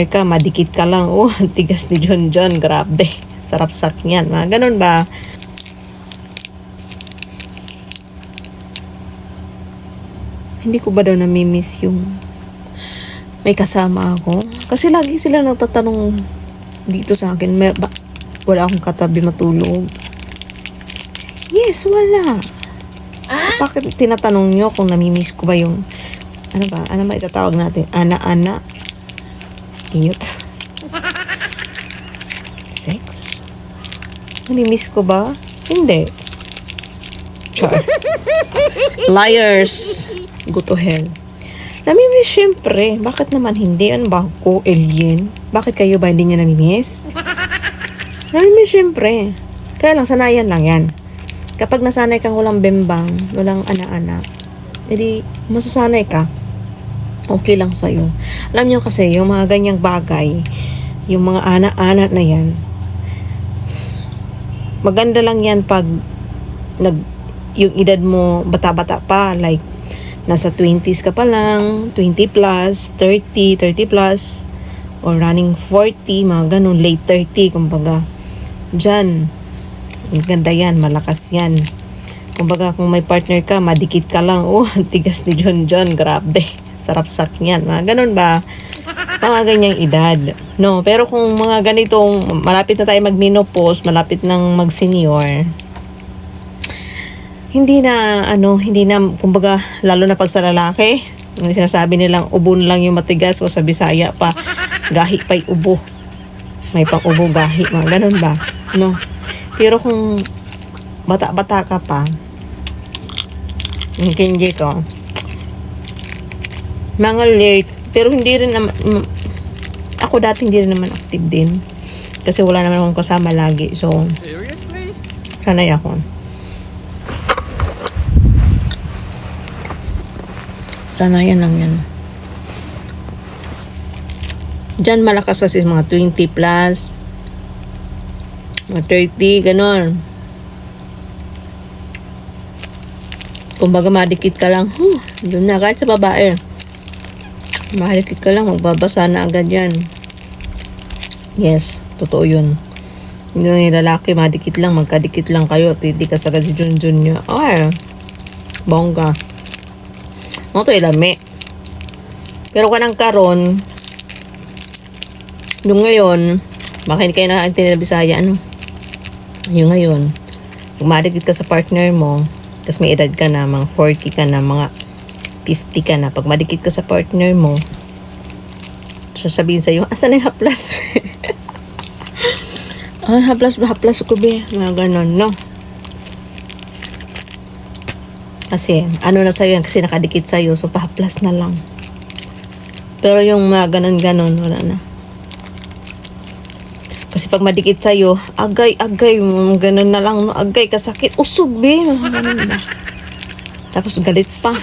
ka, madikit ka lang. Oh, ang tigas ni John John. Grabe. Sarap sak yan. Mga ganun ba? Hindi ko ba daw namimiss yung may kasama ako? Kasi lagi sila nagtatanong dito sa akin, wala akong katabi matulog. Yes, wala. Bakit tinatanong nyo kung namimiss ko ba yung, ano ba? Ano ba itatawag natin? Ana-ana? Cute. Sex? Namimiss ko ba? Hindi. Char. Liars. Go to hell. Namimiss syempre. Bakit naman hindi? Ano ba ako? Alien? Bakit kayo ba hindi nyo namimiss? Namimiss syempre. Kaya lang, sanayan lang yan. Kapag nasanay kang walang bembang, walang ana-ana, edi masasanay ka. Okay lang sa'yo. Alam nyo kasi, yung mga ganyang bagay, yung mga ana-ana na yan, maganda lang yan pag yung edad mo bata-bata pa, like nasa 20s ka pa lang, 20 plus, 30 plus, or running 40, mga ganun, late 30, kumbaga. Diyan, ganda yan, malakas yan. Kumbaga, kung may partner ka, madikit ka lang. Oh, ang tigas ni John John, grabe. Sarap sak yan. Mga ganun ba? Mga ganyang edad. No, pero kung mga ganitong, malapit na tayo mag-menopause, malapit nang mag-senior, hindi na, kumbaga, lalo na pag sa lalaki, yung sinasabi nilang ubon lang yung matigas, o sa Bisaya pa, gahi pa'y ubo. May pang ubo, gahi, mga ganun ba? No? Pero kung bata-bata ka pa, hindi ko, mga late, pero hindi rin naman, ako dati hindi rin naman active din. Kasi wala naman akong kasama lagi. So, Seriously? sanay ako. Sanayan lang yan. Diyan malakas kasi mga 20 plus, mga 30, ganon. Kumbaga madikit ka lang, doon na, kahit sa babae. Madikit ka lang, magbabasa na agad yan. Yes, totoo yun. Hindi na yung lalaki, madikit lang, magkadikit lang kayo, tidikas agad si Junjun niya. Ay, bongga. Ano to, ilami. Pero kanang karon, yung ngayon, baka hindi kayo nakaintindi na Bisaya, ano? Yung ngayon, kung madikit ka sa partner mo, tapos may edad ka na, mga 40 ka na, mga 50 ka na, pag madikit ka sa partner mo, sasabihin sa'yo, asan na yung haplas? haplas ko be, mga ganon, no? Kasi, ano na sa'yo yan, kasi nakadikit sa'yo, so pahaplas na lang. Pero yung mga ganon-ganon, wala na. Kasi pag madikit sa'yo, agay, ganon na lang, no? Agay, kasakit, usog be, mga ganon na. Tapos galit pa.